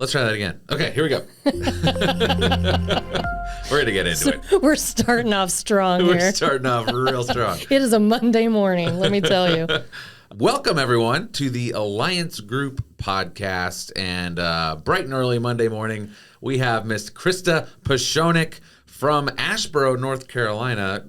Let's try that again. Okay, here we go. We're going to get into it. We're starting off strong We're here. starting off real strong. It is a Monday morning, let me tell you. Welcome, everyone, to the Alliance Group podcast. And bright and early Monday morning, we have Miss Krista Pasionek from Asheboro, North Carolina.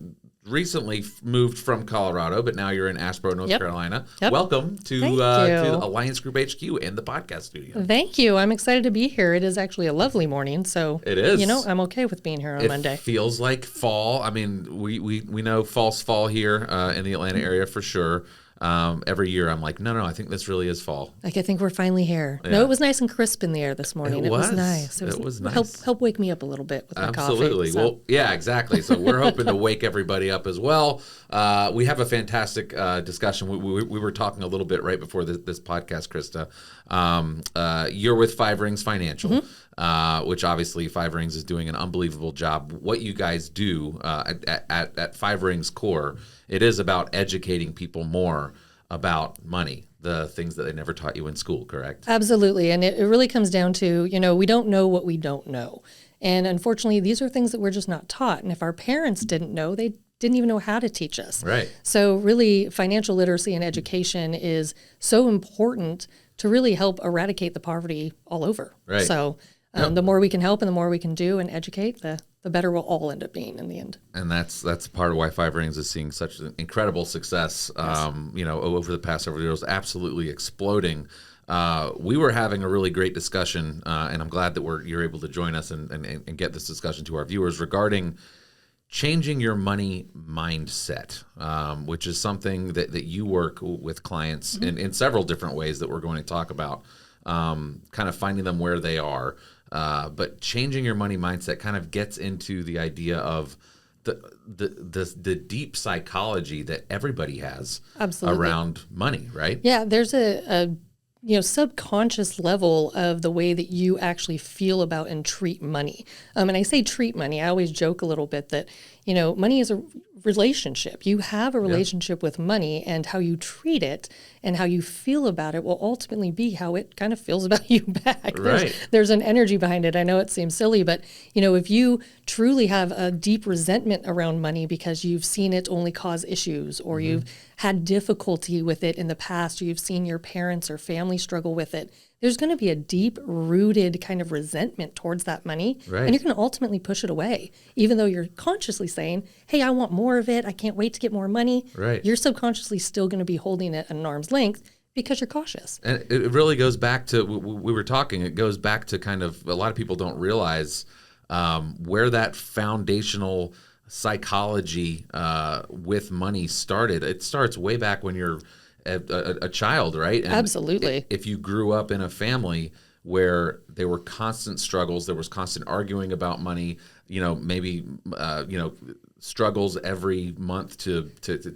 Recently moved from Colorado, but now you're in Asheboro, North Carolina. Yep. Welcome to the Alliance Group HQ in the podcast studio. Thank you. I'm excited to be here. It is actually a lovely morning, so it is. You know, I'm okay with being here on Monday. It feels like fall. I mean, we know fall here in the Atlanta area for sure. Every year I'm like, no, I think this really is fall. Like, I think we're finally here. Yeah. No, it was nice and crisp in the air this morning. It was nice. It was nice. Help wake me up a little bit with my coffee. Absolutely. So. Well, yeah, exactly. So we're hoping to wake everybody up as well. We have a fantastic discussion. We were talking a little bit right before this podcast, Krista. You're with Five Rings Financial, which obviously Five Rings is doing an unbelievable job. What you guys do at Five Rings core, it is about educating people more about money, the things that they never taught you in school, correct? Absolutely. And it really comes down to, we don't know what we don't know. And unfortunately, these are things that we're just not taught. And if our parents didn't know, they didn't even know how to teach us. Right. So really, financial literacy and education is so important to really help eradicate the poverty all over. Right. So the more we can help and the more we can do and educate, the better we'll all end up being in the end. And that's part of why Five Rings is seeing such an incredible success, over the past several years, absolutely exploding. We were having a really great discussion, and I'm glad that you're able to join us and get this discussion to our viewers regarding changing your money mindset, which is something that you work with clients in several different ways that we're going to talk about, kind of finding them where they are. But changing your money mindset kind of gets into the idea of the deep psychology that everybody has around money, right? Yeah, there's a subconscious level of the way that you actually feel about and treat money. And I say treat money, I always joke a little bit that, money is a relationship. You have a relationship with money, and how you treat it and how you feel about it will ultimately be how it kind of feels about you back. Right. There's an energy behind it. I know it seems silly, but if you truly have a deep resentment around money because you've seen it only cause issues, or you've had difficulty with it in the past, or you've seen your parents or family struggle with it, there's going to be a deep rooted kind of resentment towards that money. Right. And you're going to ultimately push it away, even though you're consciously saying, hey, I want more of it. I can't wait to get more money. Right. You're subconsciously still going to be holding it at an arm's length because you're cautious. And it really goes back to, we were talking, it goes back to kind of, a lot of people don't realize where that foundational psychology with money started. It starts way back when you're a child, right? And absolutely. If you grew up in a family where there were constant struggles, there was constant arguing about money, maybe struggles every month to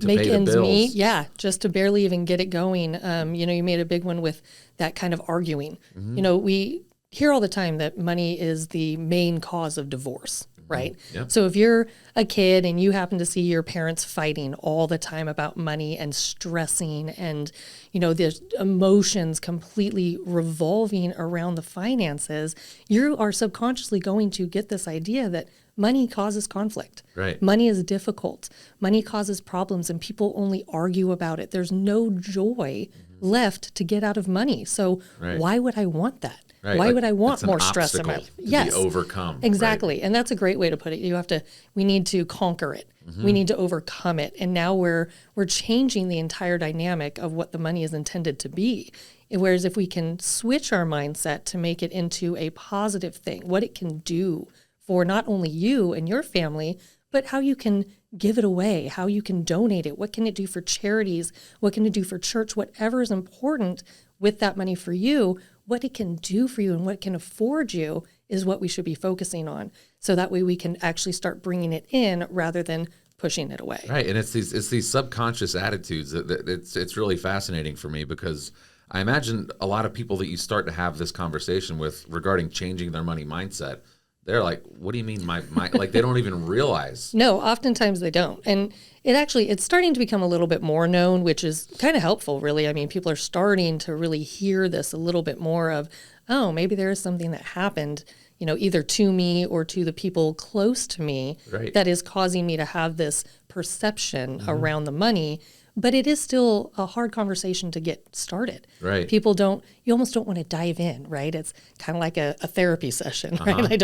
make pay the ends bills. meet, just to barely even get it going. You made a big one with that kind of arguing. We hear all the time that money is the main cause of divorce. Right. Yep. So if you're a kid and you happen to see your parents fighting all the time about money and stressing and, there's emotions completely revolving around the finances, you are subconsciously going to get this idea that money causes conflict. Right. Money is difficult. Money causes problems, and people only argue about it. There's no joy left to get out of money. So why would I want that? Right. Why would I want more stress in my life? Yes, be overcome. Exactly. Right. And that's a great way to put it. We need to conquer it. We need to overcome it. And now we're changing the entire dynamic of what the money is intended to be. Whereas if we can switch our mindset to make it into a positive thing, what it can do for not only you and your family, but how you can give it away, how you can donate it, what can it do for charities, what can it do for church, whatever is important with that money for you, what it can do for you and what it can afford you is what we should be focusing on. So that way we can actually start bringing it in rather than pushing it away. Right, and it's these subconscious attitudes that it's really fascinating for me, because I imagine a lot of people that you start to have this conversation with regarding changing their money mindset, they're like, what do you mean my like they don't even realize. No, oftentimes they don't. And it's starting to become a little bit more known, which is kind of helpful, really. I mean, people are starting to really hear this a little bit more of, oh, maybe there is something that happened, either to me or to the people close to me Right. that is causing me to have this perception around the money. But it is still a hard conversation to get started. Right. People you almost don't want to dive in, right? It's kind of like a therapy session, right?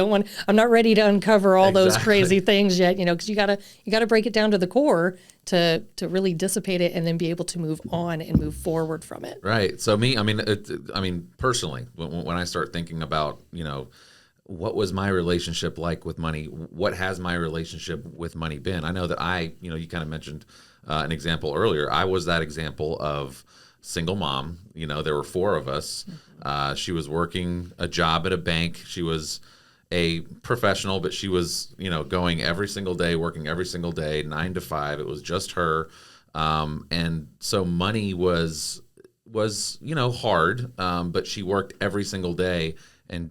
I'm not ready to uncover all those crazy things yet, because you gotta break it down to the core to really dissipate it and then be able to move on and move forward from it. Right. So personally, when I start thinking about, what was my relationship like with money? What has my relationship with money been? I know that you kind of mentioned an example earlier. I was that example of single mom. There were 4 of us. She was working a job at a bank. She was a professional, but she was, going every single day, working every single day, 9 to 5. It was just her. And so money was hard, but she worked every single day, and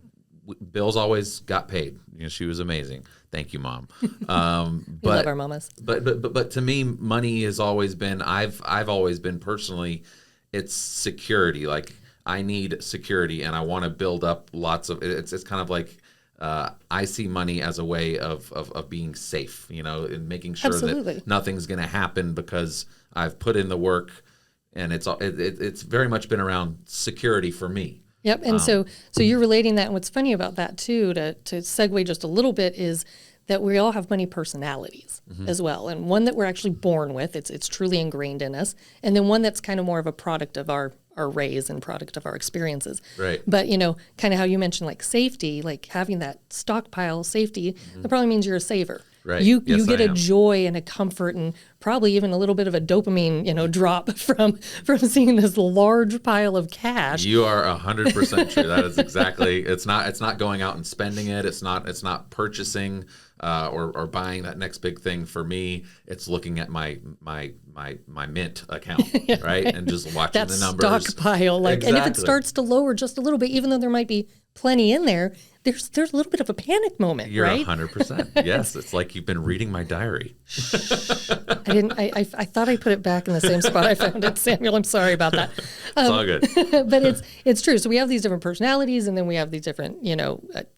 bills always got paid. She was amazing. Thank you, Mom. We love our mamas. But to me, money has always been. I've always been personally. It's security. Like, I need security, and I want to build up lots of. It's kind of like I see money as a way of being safe. And making sure Absolutely. that nothing's going to happen because I've put in the work, and it's very much been around security for me. Yep. And so you're relating that. And what's funny about that too, to segue just a little bit, is that we all have money personalities as well. And one that we're actually born with, it's truly ingrained in us. And then one that's kind of more of a product of our raise and product of our experiences. Right. But, kind of how you mentioned like safety, like having that stockpile safety, that probably means you're a saver. Right. You Yes, get I a am. joy and a comfort and probably even a little bit of a dopamine, drop from seeing this large pile of cash. You are 100% true. That is exactly. It's not going out and spending it. It's not purchasing or buying that next big thing. For me, it's looking at my Mint account, right, and just watching that the numbers. Stockpile, and if it Exactly. starts to lower just a little bit, even though there might be plenty in there, there's a little bit of a panic moment, You're right? 100%. Yes, it's like you've been reading my diary. I didn't. I thought I put it back in the same spot I found it, Samuel. I'm sorry about that. It's all good. But it's true. So we have these different personalities, and then we have these different,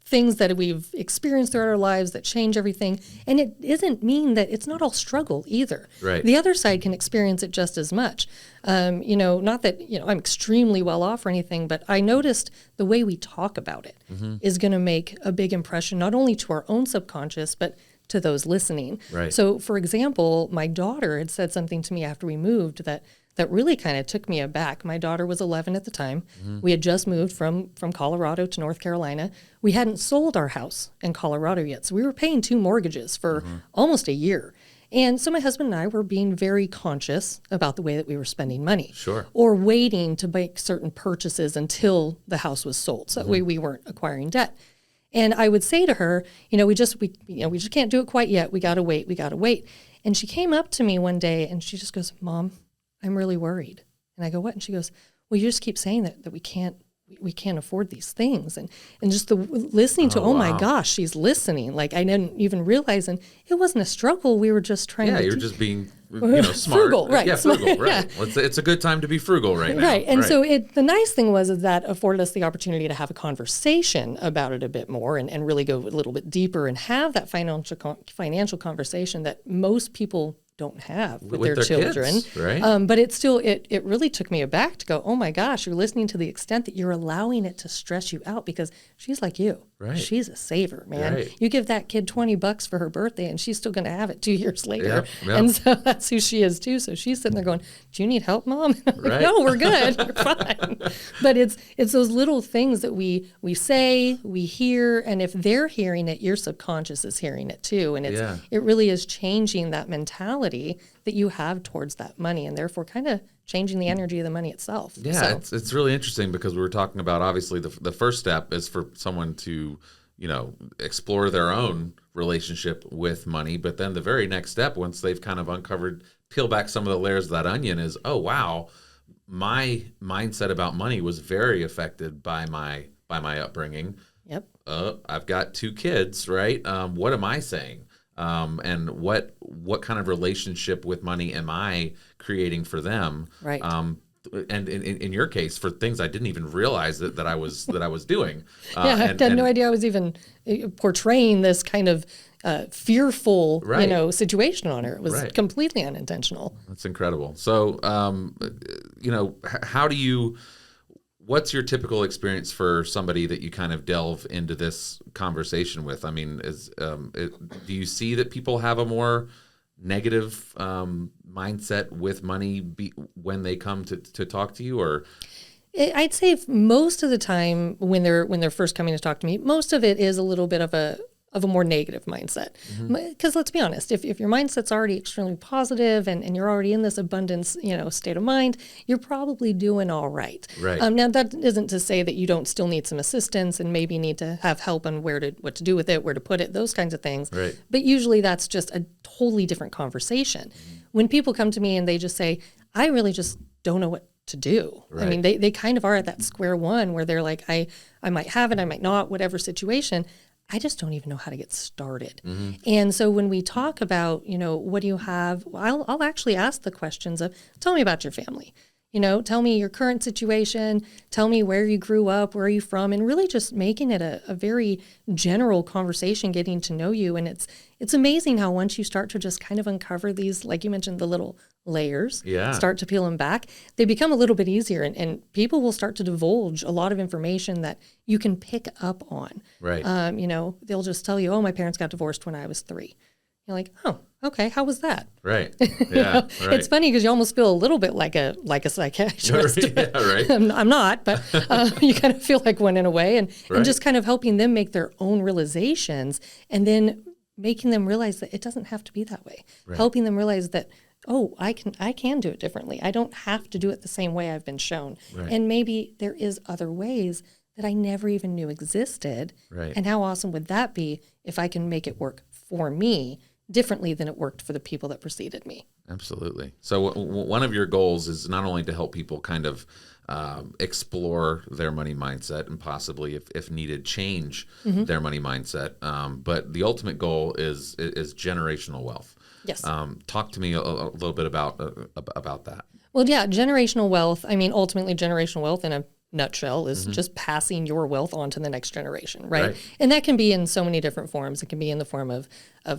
things that we've experienced throughout our lives that change everything. And it doesn't mean that it's not all struggle either. Right. The other side can experience it just as much. Not that, I'm extremely well off or anything, but I noticed the way we talk about it is going to make a big impression, not only to our own subconscious, but to those listening. Right. So, for example, my daughter had said something to me after we moved that really kind of took me aback. My daughter was 11 at the time. We had just moved from Colorado to North Carolina. We hadn't sold our house in Colorado yet, so we were paying 2 mortgages for almost a year. And so my husband and I were being very conscious about the way that we were spending money. Sure. Or waiting to make certain purchases until the house was sold. So that way we weren't acquiring debt. And I would say to her, we just can't do it quite yet. We got to wait. And she came up to me one day and she just goes, Mom, I'm really worried. And I go, what? And she goes, well, you just keep saying that we can't afford these things. And just the listening to, my gosh, she's listening. Like I didn't even realize, and it wasn't a struggle. We were just trying to. Yeah, you're just being, smart. Frugal, right. Yeah, frugal, right. Yeah. Well, it's a good time to be frugal right now. Right. And so the nice thing was is that afforded us the opportunity to have a conversation about it a bit more and really go a little bit deeper and have that financial conversation that most people don't have with their children. Kids, right? But it really took me aback to go, oh my gosh, you're listening to the extent that you're allowing it to stress you out because she's like you. Right. She's a saver, man. Right. You give that kid $20 for her birthday and she's still going to have it 2 years later. Yep. And so that's who she is too. So she's sitting there going, do you need help, Mom? I'm like, Right. no, we're good. We're fine. But it's those little things that we say, we hear, and if they're hearing it, your subconscious is hearing it too. And it really is changing that mentality that you have towards that money and therefore kind of changing the energy of the money itself. Yeah, it's really interesting because we were talking about obviously the first step is for someone to, explore their own relationship with money. But then the very next step, once they've kind of peel back some of the layers of that onion is, oh, wow, my mindset about money was very affected by my upbringing. Yep. I've got 2 kids, right? What am I saying? And what kind of relationship with money am I creating for them? Right. and in your case, for things I didn't even realize that I was doing. Yeah, I had no idea I was even portraying this kind of fearful, Right. situation on her. It was Right. completely unintentional. That's incredible. So, how do you? What's your typical experience for somebody that you kind of delve into this conversation with? I mean, do you see that people have a more negative mindset with money when they come to talk to you, or? I'd say most of the time when they're first coming to talk to me, most of it is a little bit of a more negative mindset. Because let's be honest, if your mindset's already extremely positive and you're already in this abundance, state of mind, you're probably doing all right. Right. Now that isn't to say that you don't still need some assistance and maybe need to have help on what to do with it, where to put it, those kinds of things. Right. But usually that's just a totally different conversation. When people come to me and they just say, I really just don't know what to do. Right. I mean, they kind of are at that square one where they're like, I might have it, I might not, whatever situation. I just don't even know how to get started. And so when we talk about, what do you have, I'll actually ask the questions of, tell me about your family. Tell me your current situation, tell me where you grew up, where are you from, and really just making it a very general conversation, getting to know you. And it's amazing how once you start to just kind of uncover these, like you mentioned, the little layers, start to peel them back, they become a little bit easier, and people will start to divulge a lot of information that you can pick up on. Right. They'll just tell you, oh, my parents got divorced when I was 3. You're like, oh, okay, how was that? Right. Yeah. Right. It's funny because you almost feel a little bit like a psychiatrist. Yeah, right. I'm not, but you kind of feel like one in a way, and just kind of helping them make their own realizations, and then making them realize that it doesn't have to be that way. Right. Helping them realize that, oh, I can do it differently. I don't have to do it the same way I've been shown, Right. and maybe there is other ways that I never even knew existed. Right. And how awesome would that be if I can make it work for me differently than it worked for the people that preceded me? Absolutely. So one of your goals is not only to help people kind of explore their money mindset and possibly, if needed, change their money mindset, but the ultimate goal is generational wealth. Yes. Talk to me a little bit about that. Well, yeah, generational wealth. I mean, ultimately, generational wealth in a nutshell is just passing your wealth on to the next generation, right? And that can be in so many different forms. It can be in the form of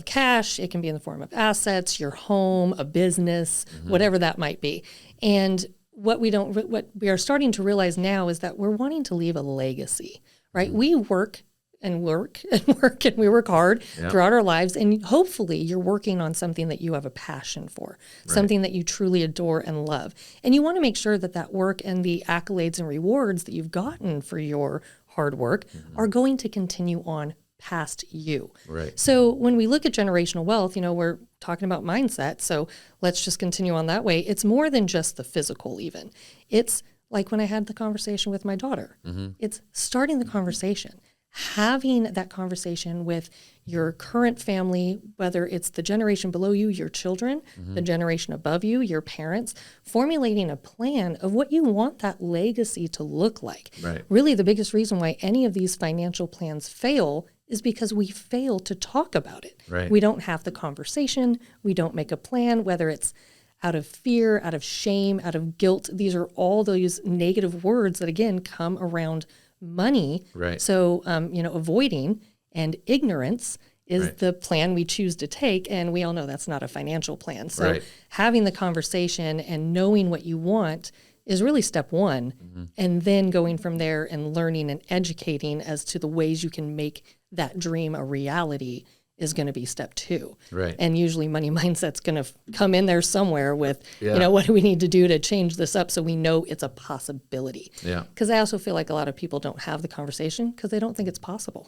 cash. It can be in the form of assets, your home, a business, whatever that might be. And what we are starting to realize now is that we're wanting to leave a legacy, right? We work and work and work, and we work hard throughout our lives. And hopefully you're working on something that you have a passion for, something that you truly adore and love. And you want to make sure that that work and the accolades and rewards that you've gotten for your hard work are going to continue on past you. Right. So when we look at generational wealth, we're talking about mindset. So let's just continue on that way. It's more than just the physical even. It's like when I had the conversation with my daughter. It's starting the conversation. Having that conversation with your current family, whether it's the generation below you, your children, the generation above you, your parents, formulating a plan of what you want that legacy to look like. Right. Really, the biggest reason why any of these financial plans fail is because we fail to talk about it. Right. We don't have the conversation. We don't make a plan, whether it's out of fear, out of shame, out of guilt. These are all those negative words that, again, come around money. Right. So, avoiding and ignorance is the plan we choose to take. And we all know that's not a financial plan. So having the conversation and knowing what you want is really step one. And then going from there and learning and educating as to the ways you can make that dream a reality is going to be step 2. Right. And usually money mindset's going to come in there somewhere with, what do we need to do to change this up so we know it's a possibility. Yeah. Because I also feel like a lot of people don't have the conversation because they don't think it's possible.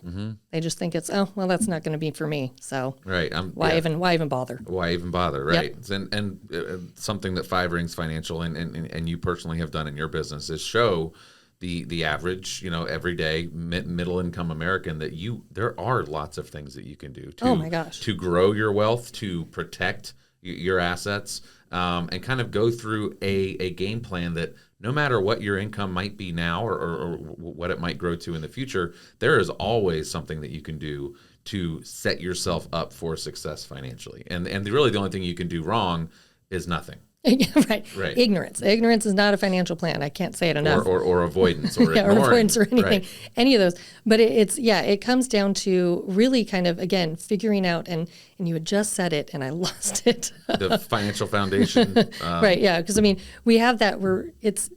They just think it's, oh, well, that's not going to be for me. So Right. why even bother? Why even bother? Right. And something that Five Rings Financial and you personally have done in your business is show the average, everyday middle income American that there are lots of things that you can do to, oh my gosh, to grow your wealth, to protect your assets, and kind of go through a game plan that no matter what your income might be now or what it might grow to in the future, there is always something that you can do to set yourself up for success financially. And really the only thing you can do wrong is nothing. Right. Ignorance. Ignorance is not a financial plan. I can't say it enough. Or avoidance or yeah, ignoring. or avoidance or anything, Right. any of those. But it comes down to really kind of, again, figuring out, and you had just said it and I lost it. The financial foundation. Right. Yeah. Because I mean, we have that where it's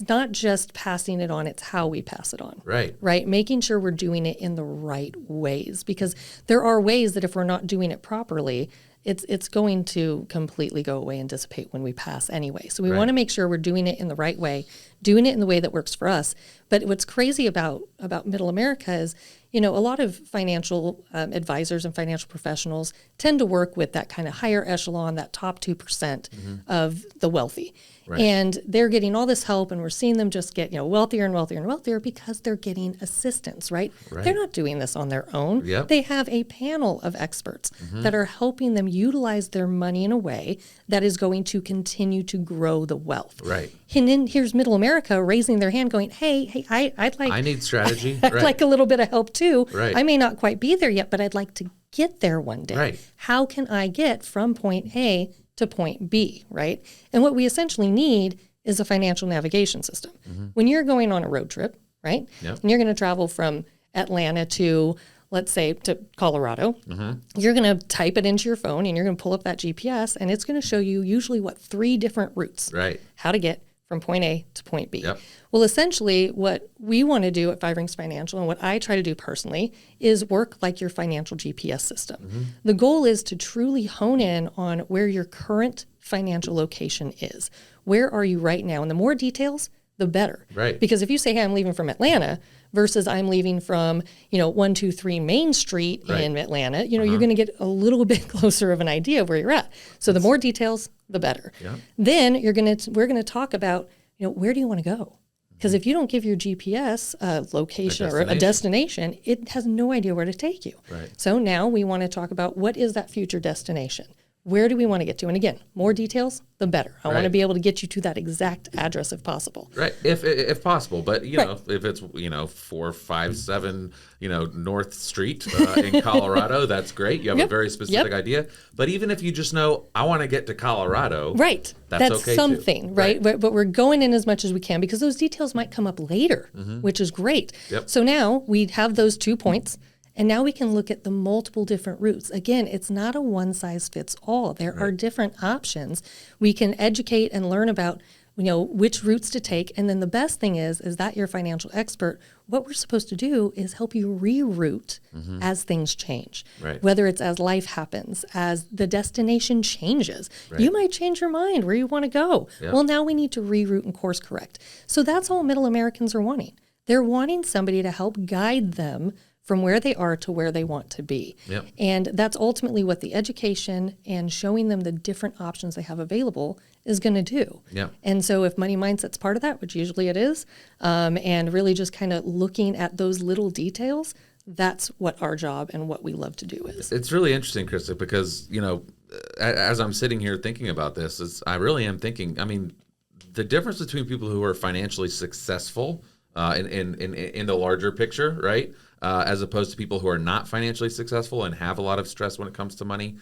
not just passing it on, it's how we pass it on. Right. Right. Making sure we're doing it in the right ways, because there are ways that if we're not doing it properly, it's going to completely go away and dissipate when we pass anyway. So we want to make sure we're doing it in the right way, doing it in the way that works for us. But what's crazy about Middle America is, a lot of financial advisors and financial professionals tend to work with that kind of higher echelon, that top 2% of the wealthy. Right. And they're getting all this help, and we're seeing them just get, wealthier and wealthier and wealthier because they're getting assistance, right? They're not doing this on their own. Yep. They have a panel of experts that are helping them utilize their money in a way that is going to continue to grow the wealth. Right. And then here's Middle America raising their hand going, hey, I'd like... I need strategy. I'd like a little bit of help too. Right. I may not quite be there yet, but I'd like to get there one day. Right. How can I get from point A to point B, right? And what we essentially need is a financial navigation system. When you're going on a road trip, right? Yep. And you're going to travel from Atlanta to, let's say, to Colorado, you're going to type it into your phone and you're going to pull up that GPS, and it's going to show you usually 3 different routes. Right. How to get from point A to point B. Yep. Well, essentially what we want to do at Five Rings Financial, and what I try to do personally, is work like your financial GPS system. The goal is to truly hone in on where your current financial location is. Where are you right now? And the more details, the better. Right. Because if you say, hey, I'm leaving from Atlanta versus I'm leaving from, 123 Main Street in Atlanta, you're going to get a little bit closer of an idea of where you're at. So the more details, the better. Yeah. Then we're going to talk about, where do you want to go? Because if you don't give your GPS a location or a destination, it has no idea where to take you. Right. So now we want to talk about, what is that future destination? Where do we want to get to? And again, more details, the better. I want to be able to get you to that exact address if possible. Right, if possible. But if it's 457 North Street in Colorado, that's great. You have a very specific idea. But even if you just know, I want to get to Colorado, right, that's okay something, too. Right? But we're going in as much as we can, because those details might come up later, which is great. Yep. So now we have those 2 points. And now we can look at the multiple different routes. Again, it's not a one size fits all. There are different options. We can educate and learn about, which routes to take. And then the best thing is that you're a financial expert. What we're supposed to do is help you reroute as things change. Right. Whether it's as life happens, as the destination changes. Right. You might change your mind where you want to go. Yep. Well, now we need to reroute and course correct. So that's all Middle Americans are wanting. They're wanting somebody to help guide them from where they are to where they want to be. Yep. And that's ultimately what the education and showing them the different options they have available is going to do. Yep. And so if money mindset's part of that, which usually it is, and really just kind of looking at those little details, that's what our job and what we love to do is. It's really interesting, Krista, because, as I'm sitting here thinking about this, I really am thinking, the difference between people who are financially successful in the larger picture, right? As opposed to people who are not financially successful and have a lot of stress when it comes to money.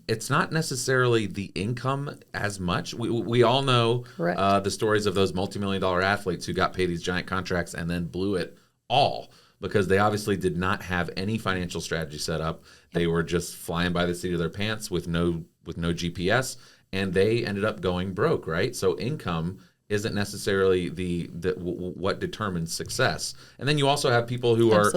It's not necessarily the income as much. We all know the stories of those multi-million-dollar athletes who got paid these giant contracts and then blew it all because they obviously did not have any financial strategy set up. They were just flying by the seat of their pants with no GPS, and they ended up going broke, right? So income isn't necessarily the what determines success. And then you also have people who are,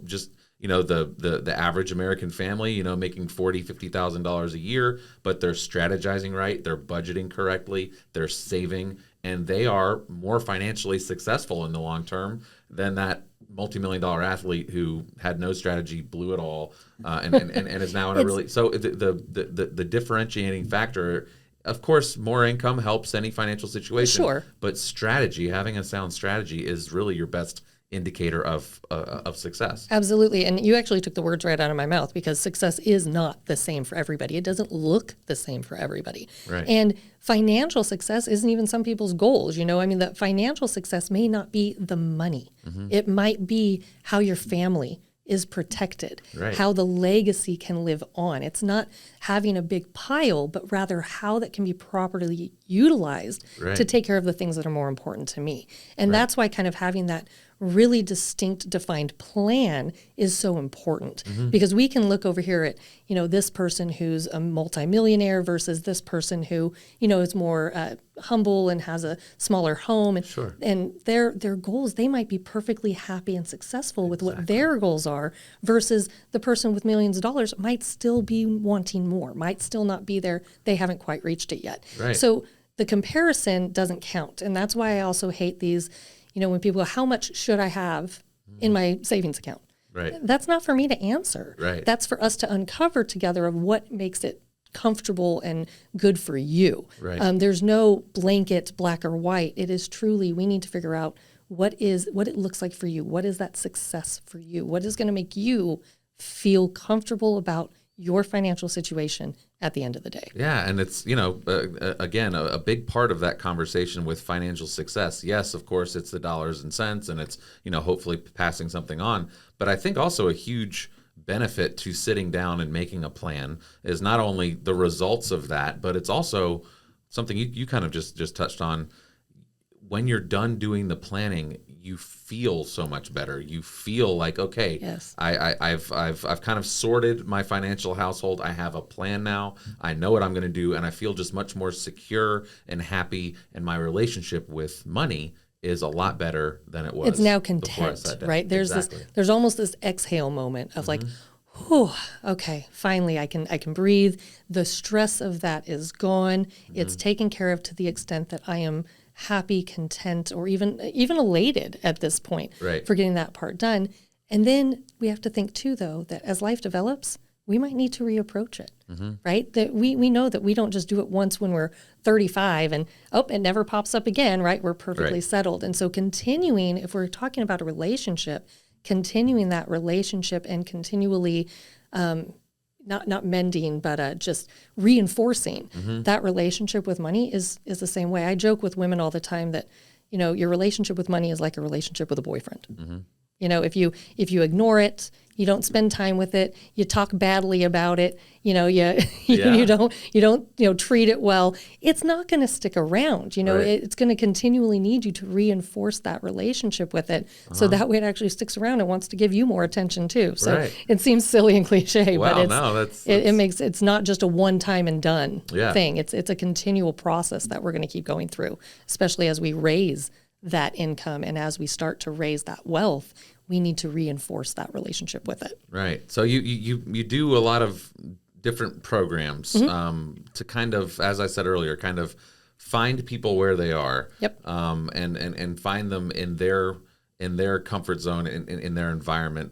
just the average American family, making $40,000-$50,000 a year, but they're strategizing right, they're budgeting correctly, they're saving, and they are more financially successful in the long term than that multi-million-dollar athlete who had no strategy, blew it all, and is now in a really. So the differentiating factor. Of course, more income helps any financial situation. Sure. But strategy, having a sound strategy, is really your best indicator of success. Absolutely. And you actually took the words right out of my mouth, because success is not the same for everybody. It doesn't look the same for everybody. Right. And financial success isn't even some people's goals. The financial success may not be the money. It might be how your family is protected, Right. how the legacy can live on. It's not having a big pile, but rather how that can be properly utilized Right. to take care of the things that are more important to me. And that's why kind of having that really distinct, defined plan is so important, because we can look over here at, this person who's a multimillionaire versus this person who, is more humble and has a smaller home. And, Sure. and their goals, they might be perfectly happy and successful with what their goals are, versus the person with millions of dollars might still be wanting more, might still not be there. They haven't quite reached it yet. Right. So the comparison doesn't count. And that's why I also hate these, when people go, how much should I have in my savings account? Right. That's not for me to answer. Right. That's for us to uncover together of what makes it comfortable and good for you. Right. There's no blanket black or white. It is truly, we need to figure out what it looks like for you. What is that success for you? What is going to make you feel comfortable about your financial situation at the end of the day? Yeah, and it's, again, a big part of that conversation with financial success. Yes, of course, it's the dollars and cents, and it's, hopefully passing something on. But I think also a huge benefit to sitting down and making a plan is not only the results of that, but it's also something you kind of just touched on. When you're done doing the planning, you feel so much better. You feel like, okay, Yes. I've kind of sorted my financial household. I have a plan now. I know what I'm going to do, and I feel just much more secure and happy. And my relationship with money is a lot better than it was. It's now before I content, sat down. right? There's Exactly. there's almost this exhale moment of like, whew, okay, finally I can breathe. The stress of that is gone. It's taken care of to the extent that I am happy, content, or even elated at this point Right. for getting that part done. And then we have to think too, though, that as life develops, we might need to reapproach it, right? That we know that we don't just do it once when we're 35 and, it never pops up again, right? We're perfectly Right. settled. And so continuing, if we're talking about a relationship, continuing that relationship and continually not mending, but just reinforcing that relationship with money is the same way. I joke with women all the time that, your relationship with money is like a relationship with a boyfriend. If you ignore it, you don't spend time with it, you talk badly about it, you don't treat it well, it's not going to stick around. Right. It's going to continually need you to reinforce that relationship with it, so that way it actually sticks around and wants to give you more attention too. So Right. it seems silly and cliche, Wow, but no, it's not just a one time and done Yeah. thing. It's a continual process that we're going to keep going through, especially as we raise that income and as we start to raise that wealth. We need to reinforce that relationship with it. Right. So you do a lot of different programs to kind of, as I said earlier, kind of find people where they are. Yep. And find them in their comfort zone, in their environment,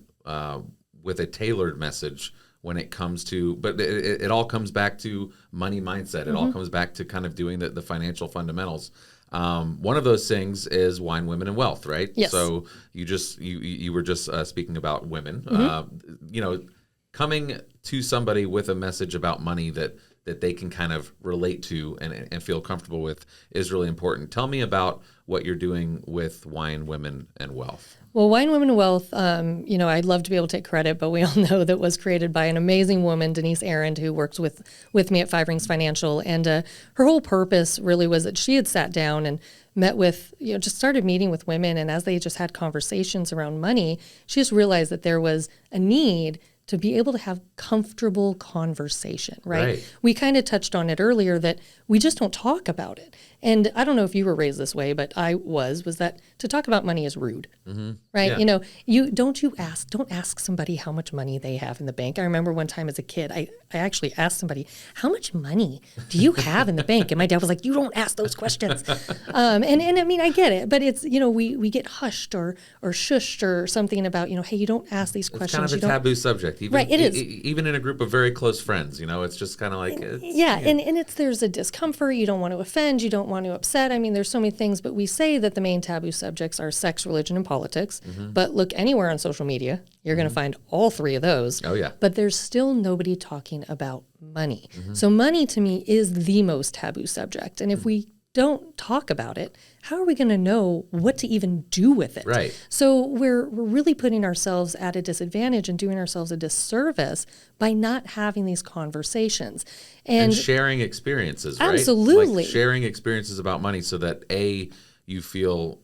with a tailored message when it comes to, but it all comes back to money mindset. It all comes back to kind of doing the financial fundamentals. One of those things is Wine, Women, and Wealth, right? Yes. So you were just speaking about women. Coming to somebody with a message about money that they can kind of relate to and feel comfortable with is really important. Tell me about what you're doing with Wine, Women, and Wealth. Well, Wine, Women, and Wealth, I'd love to be able to take credit, but we all know that was created by an amazing woman, Denise Arend, who works with me at Five Rings Financial. And her whole purpose really was that she had sat down and met with, just started meeting with women. And as they just had conversations around money, she just realized that there was a need to be able to have comfortable conversation, right? We kind of touched on it earlier that we just don't talk about it. And I don't know if you were raised this way, but I was that to talk about money is rude, right? Yeah. Don't ask somebody how much money they have in the bank. I remember one time as a kid, I actually asked somebody, how much money do you have in the bank? And my dad was like, you don't ask those questions. And I mean, I get it, but it's, we get hushed or shushed or something about, hey, you don't ask these questions. It's kind of a taboo subject. Even, right, it is. Even in a group of very close friends, it's just kind of like... And there's a discomfort. You don't want to offend. You don't want to upset. I mean, there's so many things, but we say that the main taboo subjects are sex, religion, and politics. But look anywhere on social media, you're going to find all three of those. Oh, yeah. But there's still nobody talking about money. So money to me is the most taboo subject. And if we don't talk about it, how are we going to know what to even do with it? Right. So we're really putting ourselves at a disadvantage and doing ourselves a disservice by not having these conversations. And sharing experiences, right? Absolutely. Like sharing experiences about money so that you feel,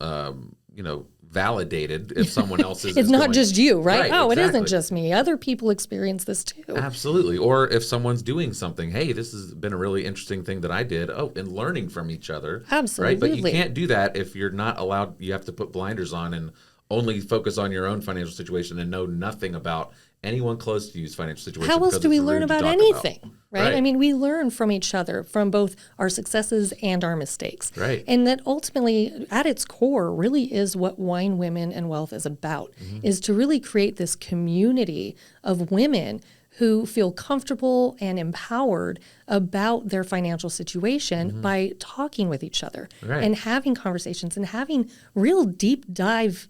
validated if someone else is. It's not just you, right? Oh, exactly. It isn't just me. Other people experience this too. Absolutely. Or if someone's doing something, hey, this has been a really interesting thing that I did. Oh, and learning from each other. Absolutely. Right? But you can't do that if you're not allowed. You have to put blinders on and only focus on your own financial situation and know nothing about anyone close to you's financial situation. How else do we learn about anything? Right? I mean, we learn from each other, from both our successes and our mistakes. Right. And that ultimately, at its core, really is what Wine, Women, and Wealth is about, is to really create this community of women who feel comfortable and empowered about their financial situation by talking with each other and having conversations and having real deep dive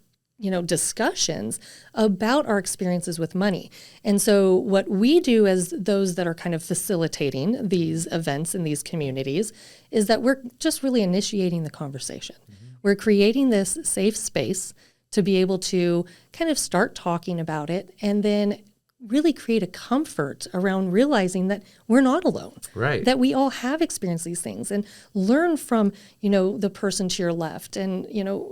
discussions about our experiences with money. And so what we do as those that are kind of facilitating these events in these communities is that we're just really initiating the conversation. We're creating this safe space to be able to kind of start talking about it and then really create a comfort around realizing that we're not alone. Right. That we all have experienced these things and learn from, the person to your left and,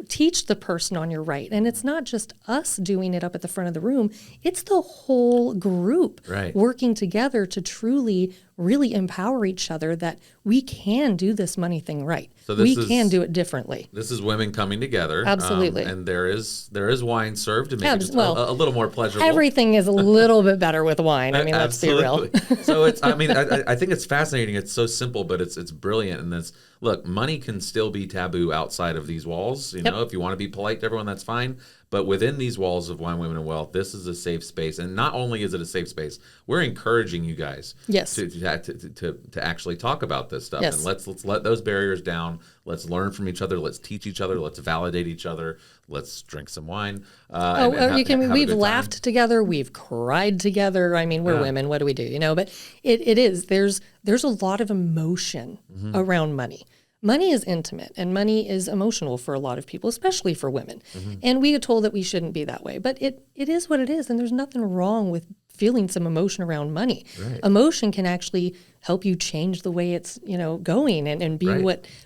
teach the person on your right. And it's not just us doing it up at the front of the room. It's the whole group working together to truly really empower each other that we can do this money thing right. So we can do it differently. This is women coming together. Absolutely. And there is wine served to make it just a little more pleasurable. Everything is a little bit better with wine. I mean, let's be real. So I think it's fascinating. It's so simple, but it's brilliant. And look, money can still be taboo outside of these walls. If you want to be polite to everyone, that's fine. But within these walls of Wine, Women, and Wealth, this is a safe space. And not only is it a safe space, we're encouraging you guys to actually talk about this stuff. Yes. And let's let those barriers down. Let's learn from each other. Let's teach each other. Let's validate each other. Let's drink some wine. We've laughed together. We've cried together. I mean, we're women. What do we do? But it is. There's a lot of emotion around money. Money is intimate and money is emotional for a lot of people, especially for women. And we get told that we shouldn't be that way, but it is what it is. And there's nothing wrong with feeling some emotion around money. Right. Emotion can actually help you change the way it's, going and be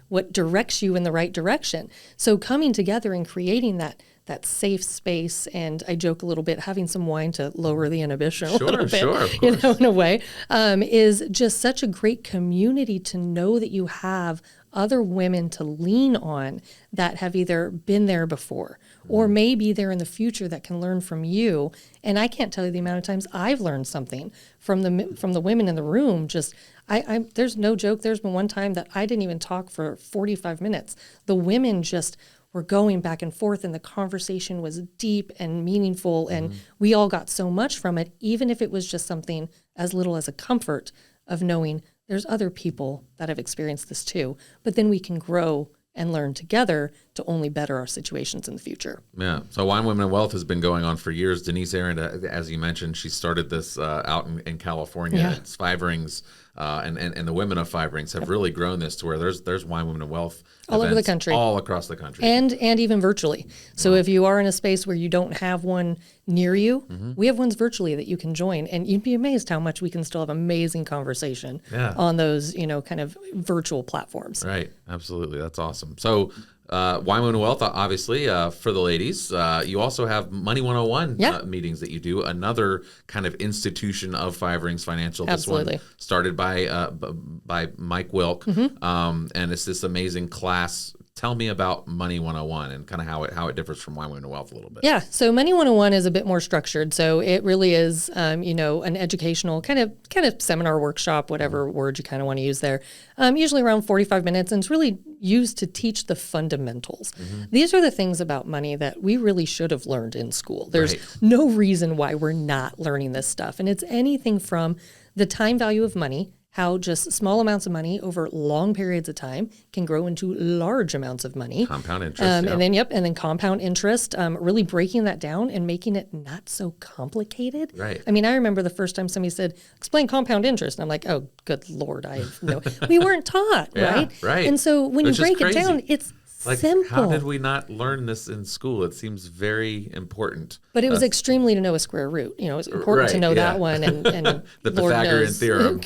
what directs you in the right direction. So coming together and creating that safe space, and I joke a little bit, having some wine to lower the inhibition a little bit, in a way, is just such a great community to know that you have other women to lean on that have either been there before or may be there in the future that can learn from you. And I can't tell you the amount of times I've learned something from the women in the room. Just there's no joke. There's been one time that I didn't even talk for 45 minutes. The women just were going back and forth and the conversation was deep and meaningful and we all got so much from it, even if it was just something as little as a comfort of knowing there's other people that have experienced this too, but then we can grow and learn together to only better our situations in the future. Yeah. So Wine, Women, and Wealth has been going on for years. Denise Aaron, as you mentioned, she started this out in California. Yeah. It's Five Rings, and the women of Five Rings have really grown this to where there's Wine, Women, and Wealth all over the country, all across the country, and even virtually. So if you are in a space where you don't have one near you, we have ones virtually that you can join, and you'd be amazed how much we can still have amazing conversation on those kind of virtual platforms. Right. Absolutely. That's awesome. So Wine, Women, and Wealth, obviously, for the ladies. You also have Money 101 meetings that you do, another kind of institution of Five Rings Financial. Absolutely. This one started by Mike Wilk, and it's this amazing class. Tell me about Money 101 and kind of how it differs from Wine, Women, and Wealth a little bit. Yeah, so Money 101 is a bit more structured. So it really is, an educational kind of seminar workshop, whatever word you kind of want to use there. Usually around 45 minutes, and it's really used to teach the fundamentals. These are the things about money that we really should have learned in school. There's no reason why we're not learning this stuff, and it's anything from the time value of money how just small amounts of money over long periods of time can grow into large amounts of money. Compound interest. And then compound interest, really breaking that down and making it not so complicated. Right. I mean, I remember the first time somebody said, explain compound interest. And I'm like, oh, good Lord, I have no, we weren't taught, right? Right. And so when you break it down, it's simple. How did we not learn this in school? It seems very important. But it was extremely to know a square root. You know, it's important to know that one. And the Lord Pythagorean knows. theorem,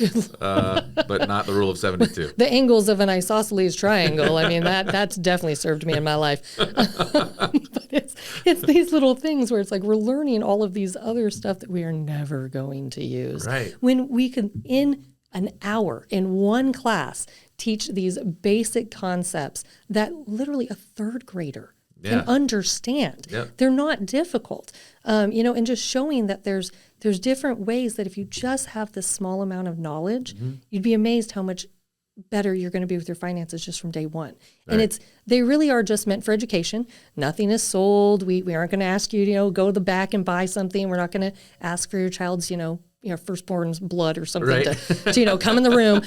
but not the rule of 72. The angles of an isosceles triangle. I mean, that's definitely served me in my life. But it's these little things where it's like we're learning all of these other stuff that we are never going to use. Right. When we can, in an hour, in one class, teach these basic concepts that literally a third grader can understand. Yep. They're not difficult, and just showing that there's different ways that if you just have this small amount of knowledge, you'd be amazed how much better you're going to be with your finances just from day one. Right. And they really are just meant for education. Nothing is sold. We aren't going to ask you, go to the back and buy something. We're not going to ask for your child's, firstborn's blood or something to come in the room.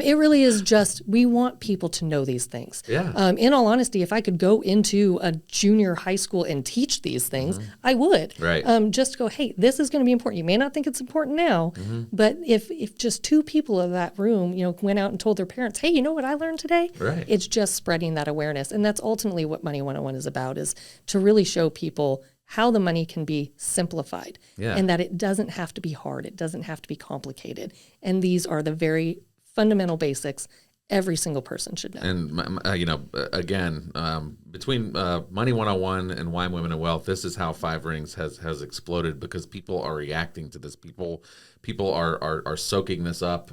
It really is just, we want people to know these things. Yeah. In all honesty, if I could go into a junior high school and teach these things, I would. Right. Just to go, hey, this is going to be important. You may not think it's important now, but if just two people in that room, went out and told their parents, hey, you know what I learned today? Right. It's just spreading that awareness. And that's ultimately what Money 101 is about, is to really show people how the money can be simplified and that it doesn't have to be hard. It doesn't have to be complicated. And these are the very fundamental basics every single person should know. And, again, between Money 101 and Wine, Women, and Wealth, this is how Five Rings has exploded, because people are reacting to this. People are soaking this up.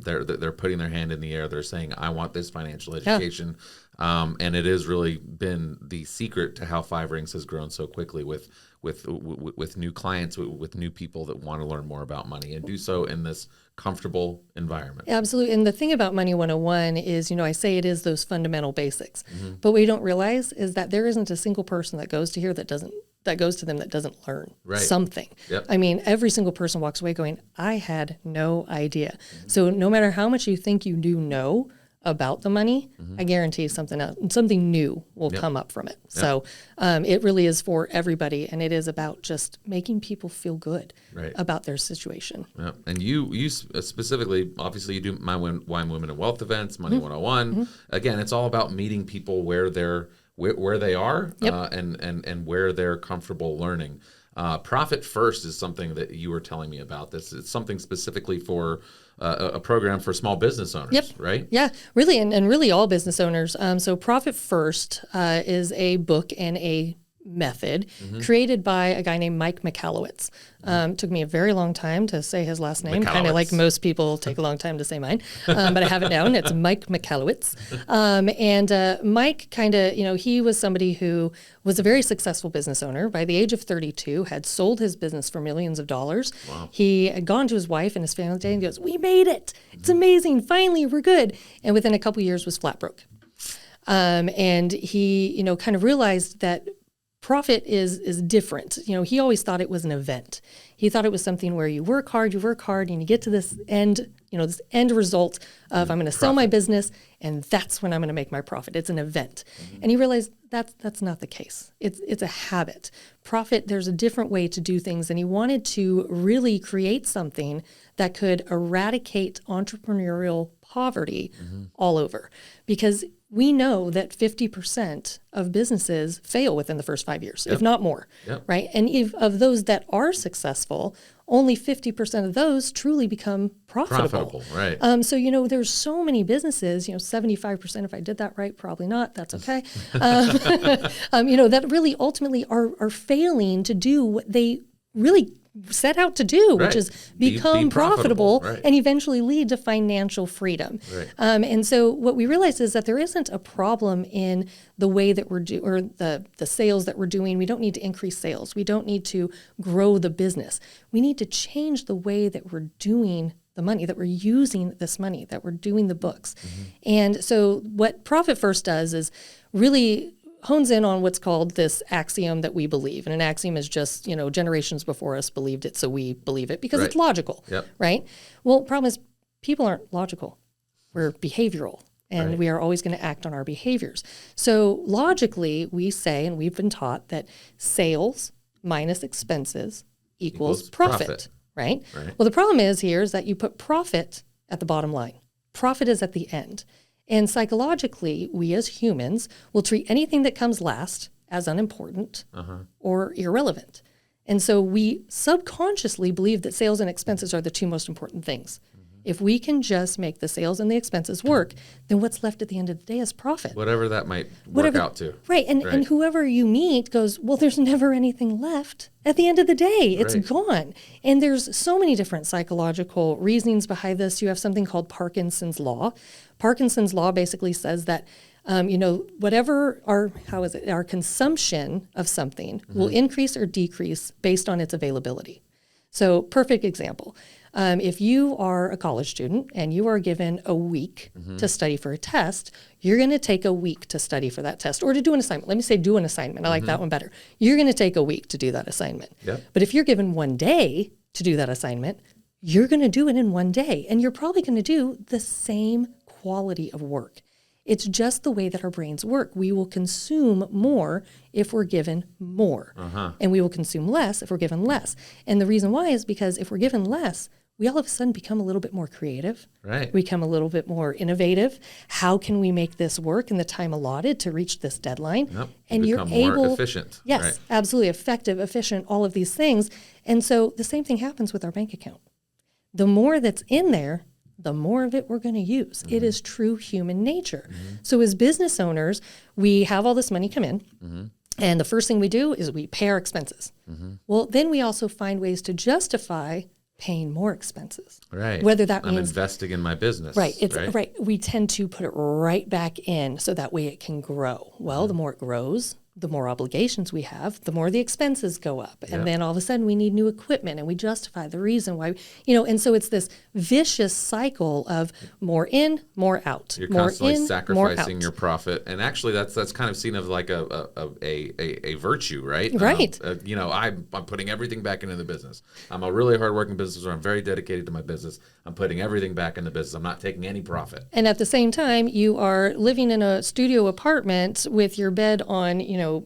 They're putting their hand in the air. They're saying, I want this financial education. And it has really been the secret to how Five Rings has grown so quickly with new clients, with new people that want to learn more about money and do so in this comfortable environment. Absolutely. And the thing about Money 101 is, I say it is those fundamental basics, but what you don't realize is that there isn't a single person that goes to here that goes to them that doesn't learn something. Yep. I mean, every single person walks away going, I had no idea. So no matter how much you think you do know about the money, I guarantee something new will come up from it. Yep. So it really is for everybody, and it is about just making people feel good about their situation. Yep. And you specifically, obviously, you do My Wine, Women, and Wealth events, Money 101. Again, it's all about meeting people where they are and where they're comfortable learning. Profit First is something that you were telling me about. It's something specifically for a program for small business owners, right? Yeah, really, and really all business owners. So Profit First is a book and a method created by a guy named Mike Michalowicz. Took me a very long time to say his last name, kind of like most people take a long time to say mine, but I have it down. It's Mike Michalowicz. And Mike kind of, he was somebody who was a very successful business owner. By the age of 32, had sold his business for millions of dollars. Wow. He had gone to his wife and his family day and goes, we made it. It's amazing. Finally, we're good. And within a couple of years was flat broke. And he, kind of realized that profit is different. He always thought it was an event. He thought it was something where you work hard, and you get to this end, this end result of I'm going to sell my business, and that's when I'm going to make my profit. It's an event. And he realized that's not the case. It's a habit. Profit, there's a different way to do things, and he wanted to really create something that could eradicate entrepreneurial poverty all over, because we know that 50% of businesses fail within the first 5 years, if not more, right? And if of those that are successful, only 50% of those truly become profitable. Right. So, there's so many businesses, 75%, if I did that right, probably not, that's okay. That really ultimately are failing to do what they really set out to do, which is become profitable and eventually lead to financial freedom. Right. And so what we realize is that there isn't a problem in the way that we're doing, or the sales that we're doing. We don't need to increase sales. We don't need to grow the business. We need to change the way that we're doing the money, that we're using this money, that we're doing the books. And so what Profit First does is really hones in on what's called this axiom that we believe. And an axiom is just, generations before us believed it, so we believe it because it's logical, right? Well, problem is people aren't logical. We're behavioral, and Right. we are always going to act on our behaviors. So logically, we say, and we've been taught that sales minus expenses equals profit, right? Right. Well, the problem is that you put profit at the bottom line. Profit is at the end. And psychologically, we as humans will treat anything that comes last as unimportant or irrelevant. And so we subconsciously believe that sales and expenses are the two most important things. If we can just make the sales and the expenses work, then what's left at the end of the day is profit. Whatever that might work out to. Right. And whoever you meet goes, well, there's never anything left. At the end of the day, it's gone. And there's so many different psychological reasonings behind this. You have something called Parkinson's law. Parkinson's law basically says that whatever our consumption of something will increase or decrease based on its availability. So perfect example. If you are a college student and you are given a week to study for a test, you're going to take a week to study for that test or to do an assignment. Let me say do an assignment. I like that one better. You're going to take a week to do that assignment. Yep. But if you're given one day to do that assignment, you're going to do it in one day. And you're probably going to do the same quality of work. It's just the way that our brains work. We will consume more if we're given more. And we will consume less if we're given less. And the reason why is because if we're given less, we all of a sudden become a little bit more creative. Right. We become a little bit more innovative. How can we make this work in the time allotted to reach this deadline? Yep. And become more efficient. Yes, Right. absolutely. Effective, efficient, all of these things. And so the same thing happens with our bank account. The more that's in there, the more of it we're going to use. It is true human nature. So as business owners, we have all this money come in. And the first thing we do is we pay our expenses. Well, then we also find ways to justify paying more expenses. Right. Whether that I'm means investing in my business. right. We tend to put it right back in so that way it can grow. Well, the more it grows, the more obligations we have, the more the expenses go up. And then all of a sudden we need new equipment and we justify the reason why, and so it's this vicious cycle of more in, more out. You're more constantly in, sacrificing more out. your profit, and actually, that's kind of seen as like a virtue, right? Right. I'm putting everything back into the business. I'm a really hardworking business owner. I'm very dedicated to my business. I'm putting everything back in the business. I'm not taking any profit. And at the same time, you are living in a studio apartment with your bed on,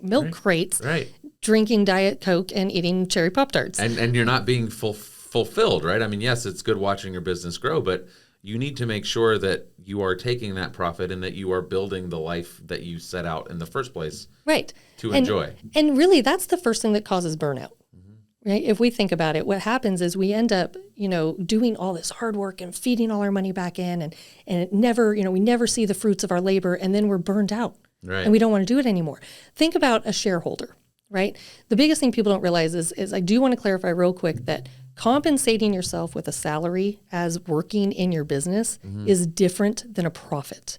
milk crates, Right. drinking Diet Coke and eating cherry Pop-Tarts. And you're not being fulfilled, right? I mean, yes, it's good watching your business grow, but you need to make sure that you are taking that profit and that you are building the life that you set out in the first place right. to enjoy. And really, that's the first thing that causes burnout. Right? If we think about it, what happens is we end up, doing all this hard work and feeding all our money back in, and it never, we never see the fruits of our labor, and then we're burned out. Right. And we don't want to do it anymore. Think about a shareholder, right? The biggest thing people don't realize is I do want to clarify real quick that compensating yourself with a salary as working in your business is different than a profit.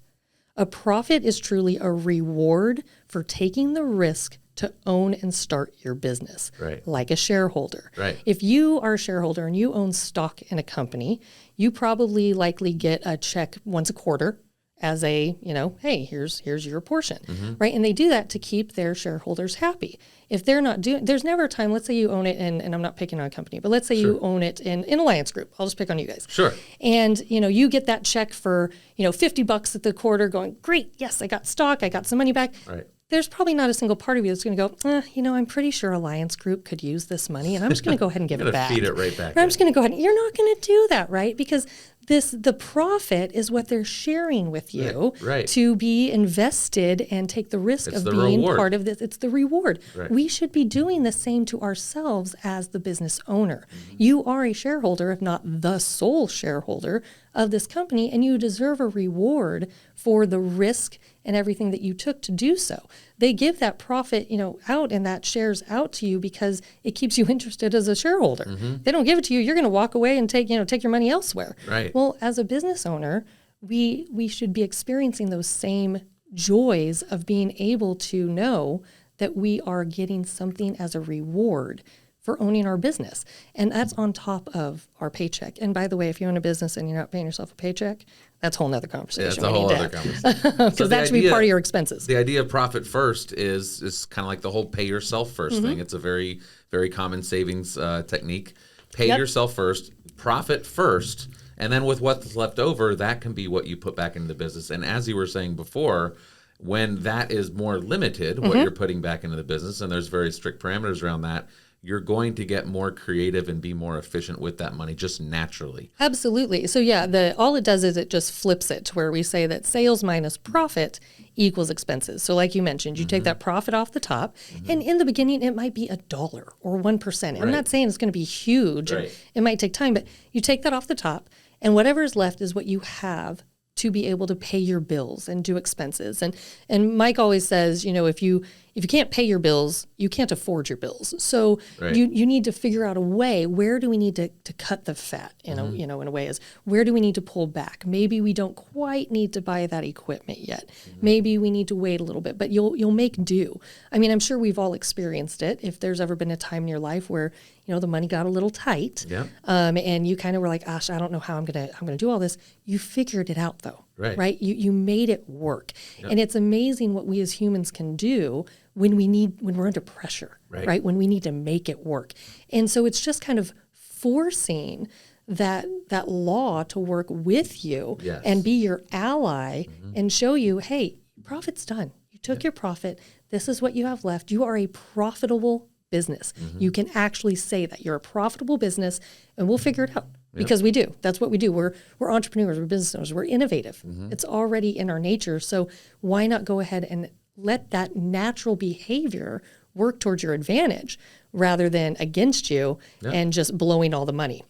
A profit is truly a reward for taking the risk to own and start your business, Right. like a shareholder. Right. If you are a shareholder and you own stock in a company, you probably likely get a check once a quarter as a, hey, here's your portion, right? And they do that to keep their shareholders happy. If they're not doing, there's never a time, let's say you own it, and I'm not picking on a company, but let's say you own it in Alliance Group. I'll just pick on you guys. Sure. And, you get that check for, $50 at the quarter going, great, yes, I got stock, I got some money back. Right. There's probably not a single part of you that's going to go, I'm pretty sure Alliance Group could use this money, and I'm just going to go ahead and give it back. Feed it right back. Or I'm just going to go ahead. You're not going to do that, right? Because the profit is what they're sharing with you Right. to be invested and take the risk It's of the being reward. part of this. It's the reward. Right. We should be doing the same to ourselves as the business owner. You are a shareholder, if not the sole shareholder of this company, and you deserve a reward for the risk and everything that you took to do so. They give that profit, out and that shares out to you because it keeps you interested as a shareholder. They don't give it to you, you're going to walk away and take your money elsewhere. Right. Well, as a business owner, we should be experiencing those same joys of being able to know that we are getting something as a reward for owning our business. And that's on top of our paycheck. And by the way, if you own a business and you're not paying yourself a paycheck, that's a whole nother conversation. Yeah, it's a whole other conversation. Because that should be part of your expenses. The idea of profit first is kind of like the whole pay yourself first thing. It's a very, very common savings technique. Pay yourself first, profit first, And then with what's left over, that can be what you put back into the business. And as you were saying before, when that is more limited, what you're putting back into the business, and there's very strict parameters around that, you're going to get more creative and be more efficient with that money just naturally. Absolutely. So yeah, all it does is it just flips it to where we say that sales minus profit equals expenses. So like you mentioned, you take that profit off the top, and in the beginning it might be $1 or 1%. I'm not saying it's going to be huge. Right. It might take time, but you take that off the top, and whatever is left is what you have to be able to pay your bills and do expenses. And Mike always says, if you can't pay your bills, you can't afford your bills. So you need to figure out a way, where do we need to cut the fat, in a way, is where do we need to pull back? Maybe we don't quite need to buy that equipment yet. Maybe we need to wait a little bit, but you'll make do. I mean, I'm sure we've all experienced it. If there's ever been a time in your life where, the money got a little tight, and you kind of were like, gosh, I don't know how I'm gonna do all this. You figured it out though, right? You made it work. And it's amazing what we as humans can do when we're under pressure, right? When we need to make it work. And so it's just kind of forcing that law to work with you and be your ally and show you, hey, profit's done. You took your profit. This is what you have left. You are a profitable business. You can actually say that you're a profitable business, and we'll figure it out. Because we do. That's what we do. We're entrepreneurs. We're business owners. We're innovative. It's already in our nature. So why not go ahead and let that natural behavior work towards your advantage rather than against you and just blowing all the money.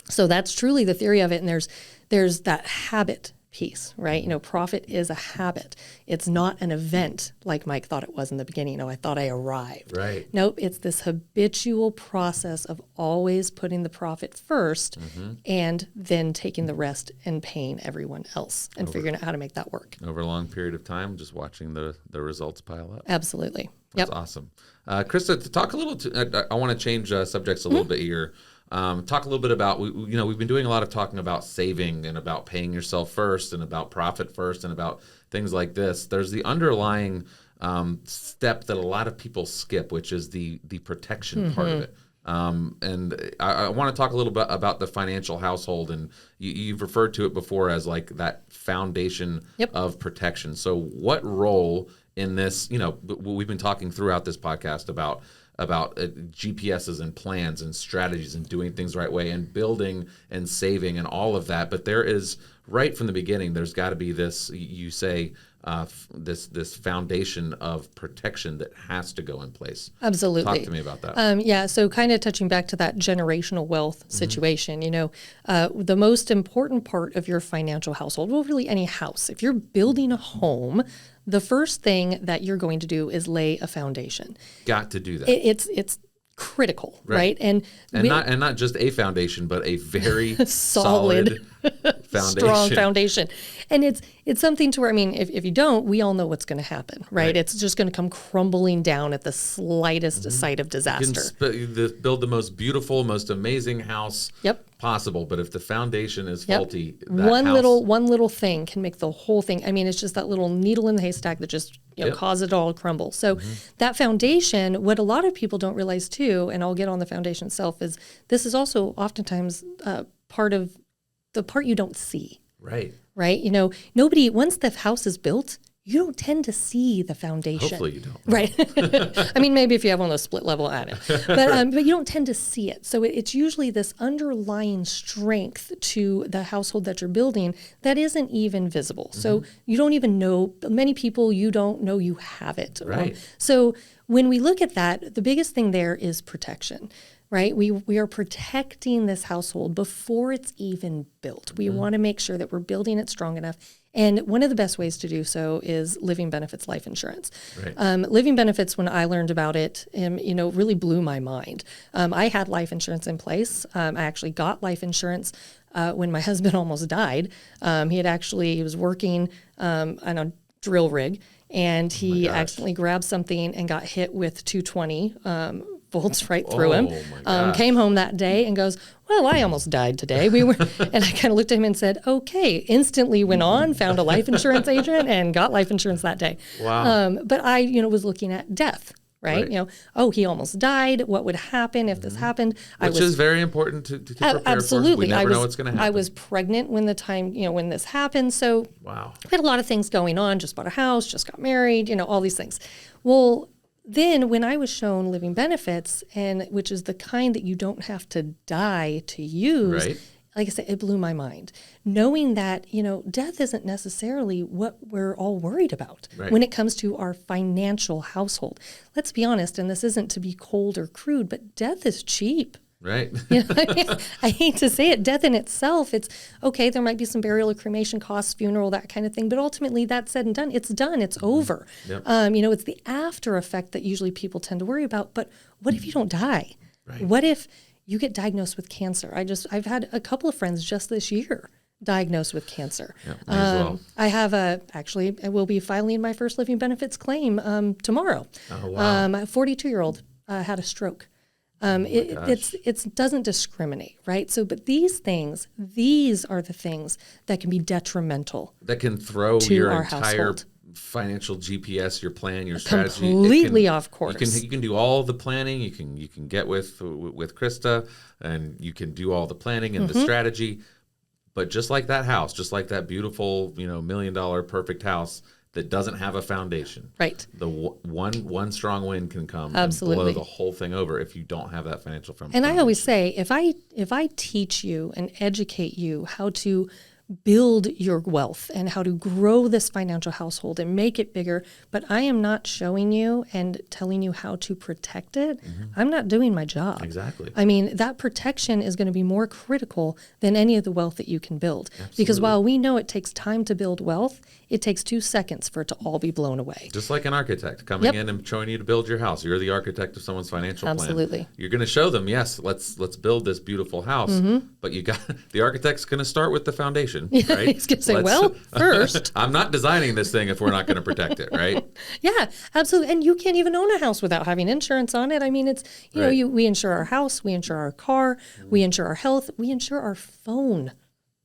So that's truly the theory of it. And there's that habit piece, right? Profit is a habit. It's not an event like Mike thought it was in the beginning. I thought I arrived. Right. Nope. It's this habitual process of always putting the profit first and then taking the rest and paying everyone else and figuring out how to make that work. Over a long period of time, just watching the results pile up. Absolutely. That's awesome. Krista, to talk a little, I want to change subjects a little bit here. Talk a little bit about, we've been doing a lot of talking about saving and about paying yourself first and about profit first and about things like this. There's the underlying step that a lot of people skip, which is the protection part of it. And I want to talk a little bit about the financial household, and you've referred to it before as like that foundation of protection. So what role in this, we've been talking throughout this podcast about GPSs and plans and strategies and doing things the right way and building and saving and all of that. But there is, right from the beginning, there's got to be this, you say, this foundation of protection that has to go in place. Absolutely. Talk to me about that. So kind of touching back to that generational wealth situation, the most important part of your financial household, well, really any house, if you're building a home, the first thing that you're going to do is lay a foundation. Got to do that. It's critical, right? And not just a foundation, but a very solid foundation. Strong foundation. And it's something to where, if you don't, we all know what's going to happen, right? It's just going to come crumbling down at the slightest sight of disaster. You can build the most beautiful, most amazing house possible, but if the foundation is faulty, one little thing can make the whole thing. It's just that little needle in the haystack that just cause it all to crumble. So that foundation, what a lot of people don't realize too, and I'll get on the foundation itself, is this is also oftentimes part of the part you don't see. Right. Nobody, once the house is built, you don't tend to see the foundation. Hopefully you don't. Right. Maybe if you have one of those split level attic, but you don't tend to see it. So it's usually this underlying strength to the household that you're building that isn't even visible. So you don't even know, many people, you don't know you have it. Right. So when we look at that, the biggest thing there is protection. Right? We are protecting this household before it's even built. We want to make sure that we're building it strong enough. And one of the best ways to do so is living benefits life insurance. Right. Living benefits, when I learned about it, really blew my mind. I had life insurance in place. I actually got life insurance when my husband almost died. He was working on a drill rig, and he accidentally grabbed something and got hit with 220 bolts right through him. Came home that day and goes, well, I almost died today. And I kind of looked at him and said, okay, instantly went on, found a life insurance agent and got life insurance that day. Wow. But I, was looking at death, right? Oh, he almost died. What would happen if this happened? Which is very important to prepare absolutely. for. We never know what's going to happen. I was pregnant when the time, when this happened. So wow. we had a lot of things going on, just bought a house, just got married, all these things. Well, then when I was shown living benefits, and which is the kind that you don't have to die to use, right. Like I said, it blew my mind. Knowing that, death isn't necessarily what we're all worried about when it comes to our financial household. Let's be honest, and this isn't to be cold or crude, but death is cheap. Right. I hate to say it, death in itself, it's okay, there might be some burial or cremation costs, funeral, that kind of thing, but ultimately that's said and done. It's done, it's over. Yep. It's the after effect that usually people tend to worry about. But what if you don't die? Right. What if you get diagnosed with cancer? I've had a couple of friends just this year diagnosed with cancer. Yeah, well. I have I will be filing my first living benefits claim tomorrow. Oh, wow. A 42-year-old had a stroke. It doesn't discriminate, right? So, but these are the things that can be detrimental. That can throw to your our entire household. Financial GPS, your plan, your strategy. Completely off course. You can do all the planning. You can get with Krista, and you can do all the planning and the strategy. But just like that house, just like that beautiful, $1 million perfect house that doesn't have a foundation, right? The one strong wind can come Absolutely. and blow the whole thing over if you don't have that financial foundation. And I always say, if I teach you and educate you how to build your wealth and how to grow this financial household and make it bigger, but I am not showing you and telling you how to protect it, I'm not doing my job. Exactly. I mean, that protection is going to be more critical than any of the wealth that you can build. Absolutely. Because while we know it takes time to build wealth, it takes 2 seconds for it to all be blown away. Just like an architect coming in and showing you to build your house. You're the architect of someone's financial plan. Absolutely. You're going to show them, yes, let's build this beautiful house, but the architect's going to start with the foundation, right? He's going to say, first. I'm not designing this thing if we're not going to protect it, right? Yeah, absolutely. And you can't even own a house without having insurance on it. I mean, it's, we insure our house, we insure our car, we insure our health, we insure our phone.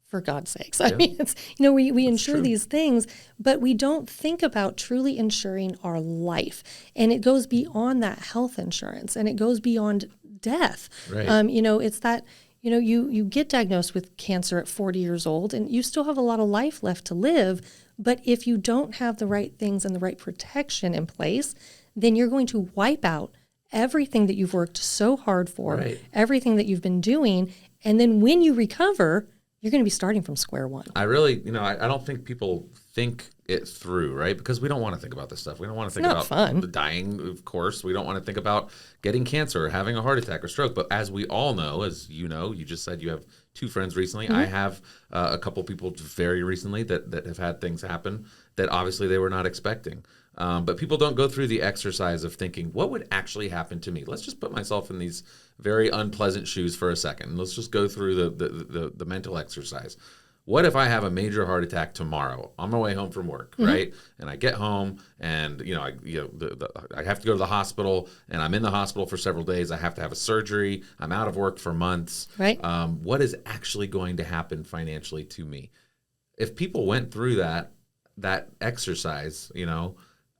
For God's sakes. I mean, it's, we insure true. These things, but we don't think about truly insuring our life. And it goes beyond that health insurance, and it goes beyond death. Right. It's that, you get diagnosed with cancer at 40 years old, and you still have a lot of life left to live. But if you don't have the right things and the right protection in place, then you're going to wipe out everything that you've worked so hard for, everything that you've been doing. And then when you recover, you're going to be starting from square one. I really, I don't think people think it through, right? Because we don't want to think about this stuff. We don't want to think about the dying, of course. We don't want to think about getting cancer or having a heart attack or stroke. But as we all know, you just said you have 2 friends recently. I have a couple people very recently that have had things happen that obviously they were not expecting. But people don't go through the exercise of thinking, what would actually happen to me? Let's just put myself in these very unpleasant shoes for a second. Let's just go through the mental exercise. What if I have a major heart attack tomorrow on my way home from work, right? And I get home, and I have to go to the hospital, and I'm in the hospital for several days. I have to have a surgery. I'm out of work for months. Right. What is actually going to happen financially to me? If people went through that exercise,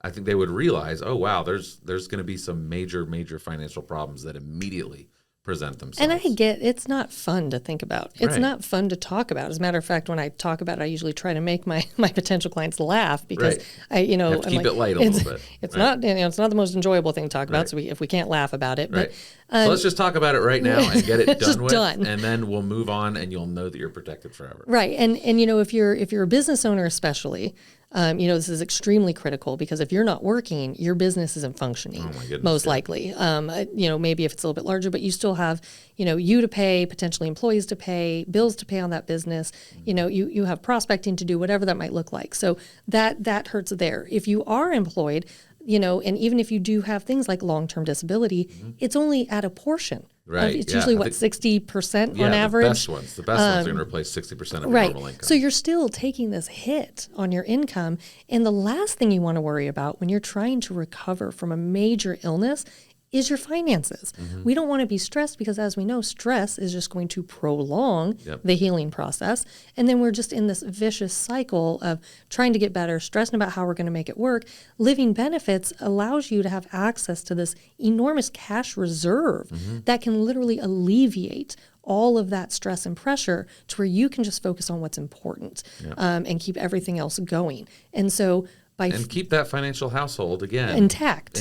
I think they would realize, oh, wow, there's going to be some major financial problems that immediately present themselves. And I get it's not fun to think about. It's not fun to talk about. As a matter of fact, when I talk about it, I usually try to make my potential clients laugh because I, you have to keep it light a little bit. It's not, it's not the most enjoyable thing to talk about. So if we can't laugh about it, but so let's just talk about it right now and get it done with, done. And then we'll move on, and you'll know that you're protected forever. Right, and if you're a business owner, especially. This is extremely critical because if you're not working, your business isn't functioning, most likely. Maybe if it's a little bit larger, but you still have, you to pay, potentially employees to pay, bills to pay on that business. You have prospecting to do, whatever that might look like. So that hurts there. If you are employed, and even if you do have things like long-term disability, it's only at a portion. Right. It's usually 60% on average. The best ones are going to replace 60% of your normal income. So you're still taking this hit on your income. And the last thing you want to worry about when you're trying to recover from a major illness is your finances. We don't want to be stressed because, as we know, stress is just going to prolong the healing process. And then we're just in this vicious cycle of trying to get better, stressing about how we're going to make it work. Living benefits allows you to have access to this enormous cash reserve that can literally alleviate all of that stress and pressure to where you can just focus on what's important and keep everything else going. And so and keep that financial household again intact.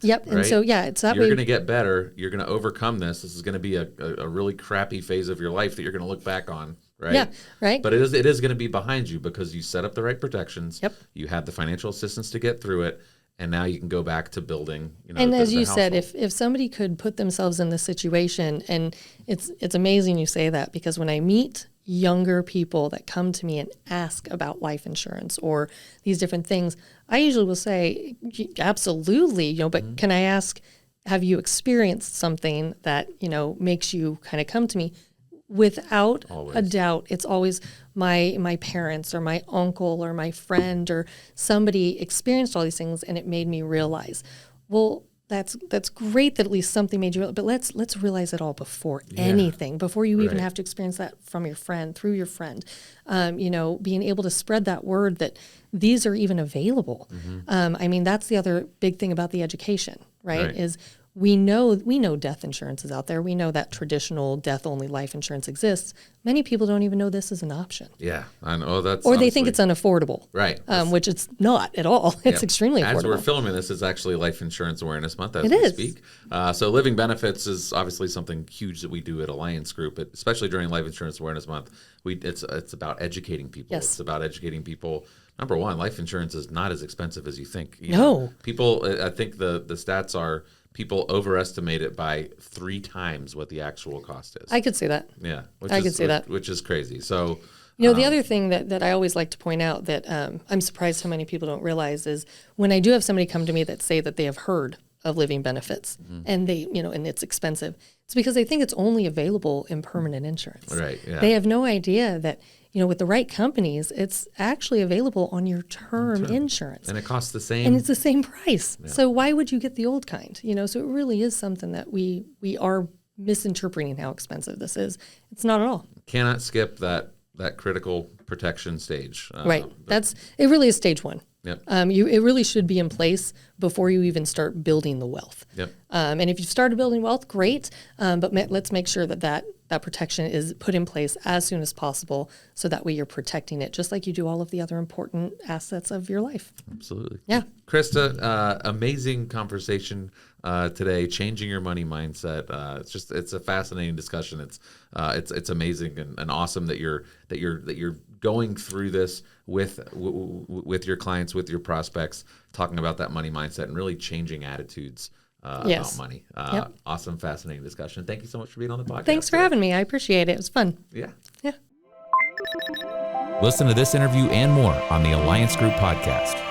Yep. Right? And so it's that you're way. going to get better. You're going to overcome this. This is going to be a really crappy phase of your life that you're going to look back on. Right. Yeah. Right. But it is going to be behind you because you set up the right protections. Yep. You had the financial assistance to get through it. And now you can go back to building, and as you said, if somebody could put themselves in this situation, and it's amazing you say that, because when I meet younger people that come to me and ask about life insurance or these different things, I usually will say, absolutely, but can I ask, have you experienced something that, makes you kind of come to me? Without a doubt, it's always my parents or my uncle or my friend or somebody experienced all these things, and it made me realize, well, that's great that at least something made you realize, but let's realize it all before anything, before you even have to experience that from your friend, through your friend, being able to spread that word that these are even available. I mean, that's the other big thing about the education, right? Is we know death insurance is out there. We know that traditional death-only life insurance exists. Many people don't even know this is an option. Yeah, I know that's. Or they think it's unaffordable. Right. Which it's not at all. It's extremely affordable. As we're filming this, it's actually Life Insurance Awareness Month as we speak. So living benefits is obviously something huge that we do at Alliance Group, especially during Life Insurance Awareness Month. It's about educating people. Yes. It's about educating people. Number one, life insurance is not as expensive as you think. People, I think the stats are, people overestimate it by 3 times what the actual cost is. I could say that. Yeah. Which is crazy. So, the other thing that I always like to point out that I'm surprised how many people don't realize is when I do have somebody come to me that say that they have heard of living benefits and they, and it's expensive, it's because they think it's only available in permanent insurance. Right. Yeah. They have no idea that, with the right companies, it's actually available on your term insurance. And it costs the same. And it's the same price. Yeah. So why would you get the old kind? So it really is something that we are misinterpreting how expensive this is. It's not at all. Cannot skip that critical protection stage. Right. It really is stage 1. Yep. It really should be in place before you even start building the wealth. Yep. And if you've started building wealth, great. But let's make sure that protection is put in place as soon as possible, so that way you're protecting it, just like you do all of the other important assets of your life. Absolutely. Yeah. Krista, amazing conversation today, changing your money mindset. It's a fascinating discussion. It's amazing and awesome that you're going through this with your clients, with your prospects, talking about that money mindset and really changing attitudes about money. Awesome, fascinating discussion. Thank you so much for being on the podcast. Thanks for having me. I appreciate it. It was fun. Yeah. Yeah. Listen to this interview and more on the Alliance Group podcast.